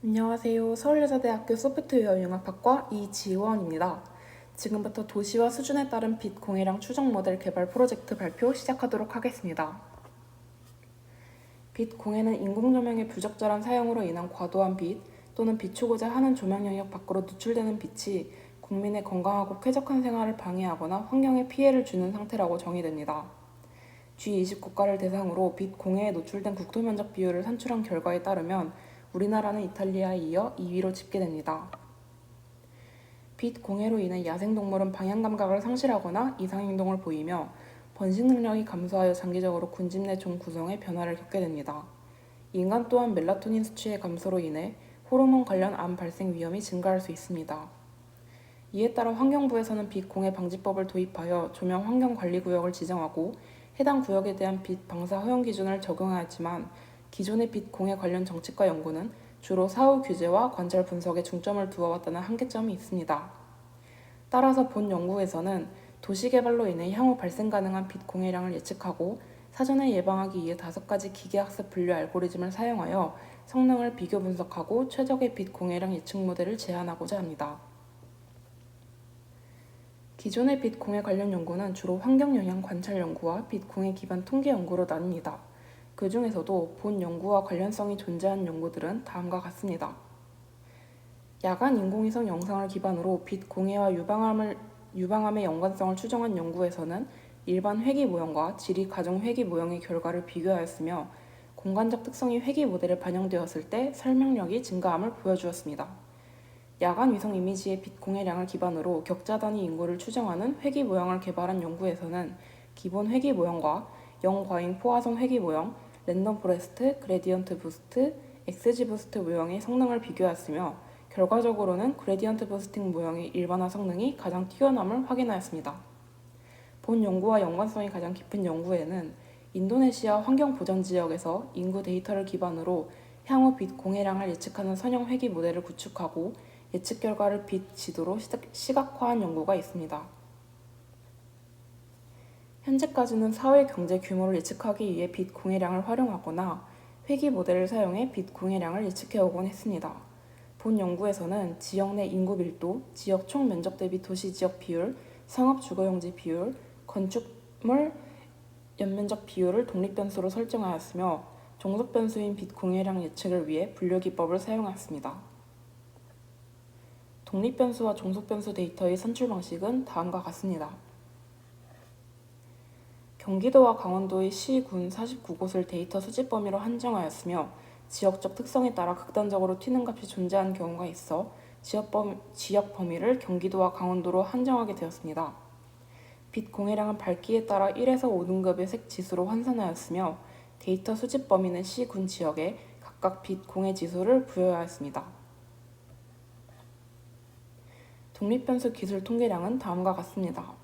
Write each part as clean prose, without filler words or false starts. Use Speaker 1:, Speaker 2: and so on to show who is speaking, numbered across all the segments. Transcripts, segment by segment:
Speaker 1: 안녕하세요. 서울여자대학교 소프트웨어 융합학과 이지원입니다. 지금부터 도시와 수준에 따른 빛 공해량 추정 모델 개발 프로젝트 발표 시작하도록 하겠습니다. 빛 공해는 인공조명의 부적절한 사용으로 인한 과도한 빛 또는 비추고자 하는 조명 영역 밖으로 노출되는 빛이 국민의 건강하고 쾌적한 생활을 방해하거나 환경에 피해를 주는 상태라고 정의됩니다. G20 국가를 대상으로 빛 공해에 노출된 국토 면적 비율을 산출한 결과에 따르면 우리나라는 이탈리아에 이어 2위로 집계됩니다. 빛 공해로 인해 야생동물은 방향 감각을 상실하거나 이상행동을 보이며 번식 능력이 감소하여 장기적으로 군집 내 종 구성에 변화를 겪게 됩니다. 인간 또한 멜라토닌 수치의 감소로 인해 호르몬 관련 암 발생 위험이 증가할 수 있습니다. 이에 따라 환경부에서는 빛 공해 방지법을 도입하여 조명 환경관리구역을 지정하고 해당 구역에 대한 빛 방사 허용 기준을 적용하였지만 기존의 빛 공해 관련 정책과 연구는 주로 사후 규제와 관찰 분석에 중점을 두어왔다는 한계점이 있습니다. 따라서 본 연구에서는 도시개발로 인해 향후 발생 가능한 빛 공해량을 예측하고 사전에 예방하기 위해 5가지 기계학습 분류 알고리즘을 사용하여 성능을 비교 분석하고 최적의 빛 공해량 예측 모델을 제안하고자 합니다. 기존의 빛 공해 관련 연구는 주로 환경영향 관찰 연구와 빛 공해 기반 통계 연구로 나뉩니다. 그 중에서도 본 연구와 관련성이 존재하는 연구들은 다음과 같습니다. 야간 인공위성 영상을 기반으로 빛 공해와 유방암의 연관성을 추정한 연구에서는 일반 회기 모형과 지리 가정 회기 모형의 결과를 비교하였으며 공간적 특성이 회기 모델에 반영되었을 때 설명력이 증가함을 보여주었습니다. 야간 위성 이미지의 빛 공해량을 기반으로 격자 단위 인구를 추정하는 회기 모형을 개발한 연구에서는 기본 회기 모형과 영과잉 포화성 회기 모형, 랜덤 포레스트, 그레디언트 부스트, 엑스지 부스트 모형의 성능을 비교하였으며 결과적으로는 그레디언트 부스팅 모형의 일반화 성능이 가장 뛰어남을 확인하였습니다. 본 연구와 연관성이 가장 깊은 연구에는 인도네시아 환경보전지역에서 인구 데이터를 기반으로 향후 빛 공해량을 예측하는 선형 회기 모델을 구축하고 예측 결과를 빛 지도로 시각화한 연구가 있습니다. 현재까지는 사회 경제 규모를 예측하기 위해 빛 공해량을 활용하거나 회기 모델을 사용해 빛 공해량을 예측해오곤 했습니다. 본 연구에서는 지역 내 인구 밀도, 지역 총 면적 대비 도시 지역 비율, 상업 주거용지 비율, 건축물 연면적 비율을 독립변수로 설정하였으며 종속변수인 빛 공해량 예측을 위해 분류기법을 사용하였습니다. 독립변수와 종속변수 데이터의 산출 방식은 다음과 같습니다. 경기도와 강원도의 시, 군 49곳을 데이터 수집 범위로 한정하였으며 지역적 특성에 따라 극단적으로 튀는 값이 존재하는 경우가 있어 지역 범위를 경기도와 강원도로 한정하게 되었습니다. 빛 공해량은 밝기에 따라 1에서 5등급의 색 지수로 환산하였으며 데이터 수집 범위는 시, 군 지역에 각각 빛 공해 지수를 부여하였습니다. 독립변수 기술 통계량은 다음과 같습니다.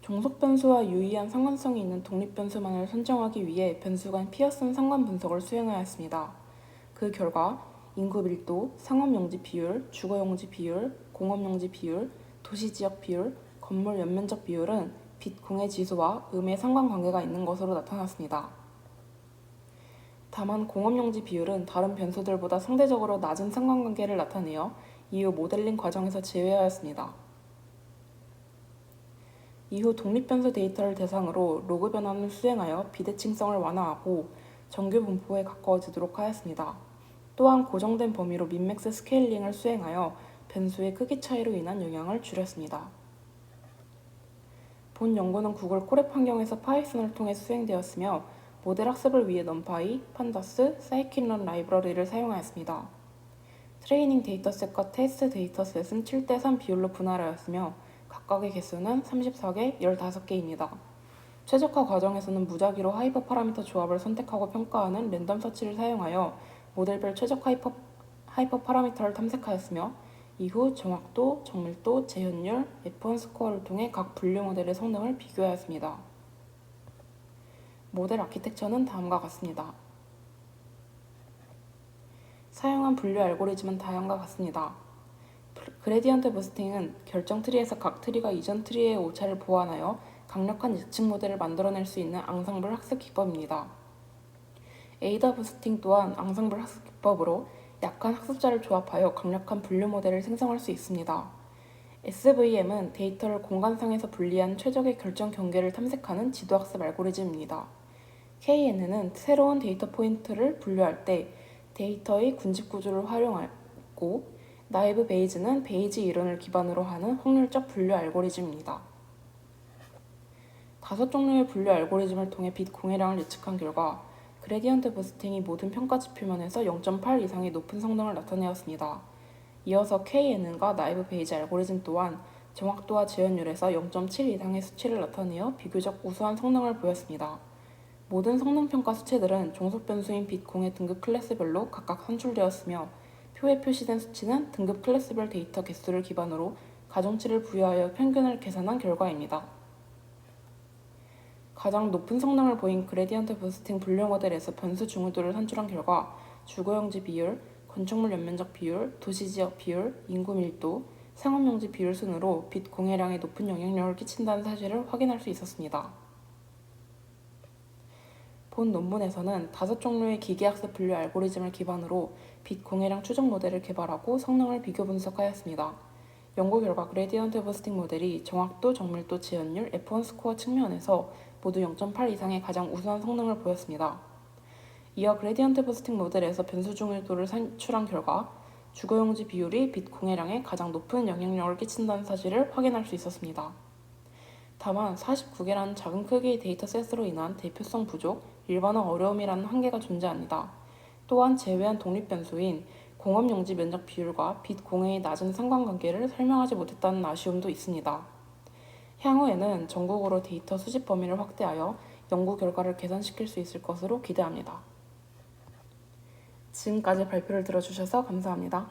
Speaker 1: 종속변수와 유의한 상관성이 있는 독립변수만을 선정하기 위해 변수 간 피어슨 상관 분석을 수행하였습니다. 그 결과 인구 밀도, 상업용지 비율, 주거용지 비율, 공업용지 비율, 도시지역 비율, 건물 연면적 비율은 빛 공해 지수와 음의 상관관계가 있는 것으로 나타났습니다. 다만 공업용지 비율은 다른 변수들보다 상대적으로 낮은 상관관계를 나타내어 이후 모델링 과정에서 제외하였습니다. 이후 독립변수 데이터를 대상으로 로그 변환을 수행하여 비대칭성을 완화하고 정규 분포에 가까워지도록 하였습니다. 또한 고정된 범위로 민맥스 스케일링을 수행하여 변수의 크기 차이로 인한 영향을 줄였습니다. 본 연구는 구글 콜앱 환경에서 파이썬을 통해 수행되었으며 모델 학습을 위해 넘파이, 판다스, 사이킨런 라이브러리를 사용하였습니다. 트레이닝 데이터셋과 테스트 데이터셋은 7:3 비율로 분할하였으며 각각의 개수는 34개, 15개입니다. 최적화 과정에서는 무작위로 하이퍼 파라미터 조합을 선택하고 평가하는 랜덤 서치를 사용하여 모델별 최적 하이퍼 파라미터를 탐색하였으며 이후 정확도, 정밀도, 재현율, F1 스코어를 통해 각 분류 모델의 성능을 비교하였습니다. 모델 아키텍처는 다음과 같습니다. 사용한 분류 알고리즘은 다음과 같습니다. 그레디언트 부스팅은 결정 트리에서 각 트리가 이전 트리의 오차를 보완하여 강력한 예측 모델을 만들어낼 수 있는 앙상블 학습 기법입니다. 에이다 부스팅 또한 앙상블 학습 기법으로 약한 학습자를 조합하여 강력한 분류 모델을 생성할 수 있습니다. SVM은 데이터를 공간상에서 분리한 최적의 결정 경계를 탐색하는 지도학습 알고리즘입니다. KNN은 새로운 데이터 포인트를 분류할 때 데이터의 군집 구조를 활용하고, 나이브 베이즈는 베이지 이론을 기반으로 하는 확률적 분류 알고리즘입니다. 5종류의 분류 알고리즘을 통해 빛 공해량을 예측한 결과 그레디언트 부스팅이 모든 평가 지표면에서 0.8 이상의 높은 성능을 나타내었습니다. 이어서 KNN과 나이브 베이지 알고리즘 또한 정확도와 재현율에서 0.7 이상의 수치를 나타내어 비교적 우수한 성능을 보였습니다. 모든 성능평가 수치들은 종속 변수인 빛 공해 등급 클래스별로 각각 산출되었으며, 표에 표시된 수치는 등급 클래스별 데이터 개수를 기반으로 가중치를 부여하여 평균을 계산한 결과입니다. 가장 높은 성능을 보인 그레디언트 부스팅 분류 모델에서 변수 중후도를 산출한 결과 주거용지 비율, 건축물 연면적 비율, 도시지역 비율, 인구 밀도, 상업용지 비율 순으로 빛 공해량에 높은 영향력을 끼친다는 사실을 확인할 수 있었습니다. 본 논문에서는 5종류의 기계학습 분류 알고리즘을 기반으로 빛 공해량 추정 모델을 개발하고 성능을 비교 분석하였습니다. 연구 결과 그레디언트 부스팅 모델이 정확도, 정밀도, 재현율, F1 스코어 측면에서 모두 0.8 이상의 가장 우수한 성능을 보였습니다. 이어 그레디언트 부스팅 모델에서 변수 중요도를 산출한 결과 주거용지 비율이 빛 공해량에 가장 높은 영향력을 끼친다는 사실을 확인할 수 있었습니다. 다만 49개라는 작은 크기의 데이터셋으로 인한 대표성 부족, 일반화 어려움이라는 한계가 존재합니다. 또한 제외한 독립 변수인 공업용지 면적 비율과 빛 공해의 낮은 상관관계를 설명하지 못했다는 아쉬움도 있습니다. 향후에는 전국으로 데이터 수집 범위를 확대하여 연구 결과를 개선시킬 수 있을 것으로 기대합니다. 지금까지 발표를 들어주셔서 감사합니다.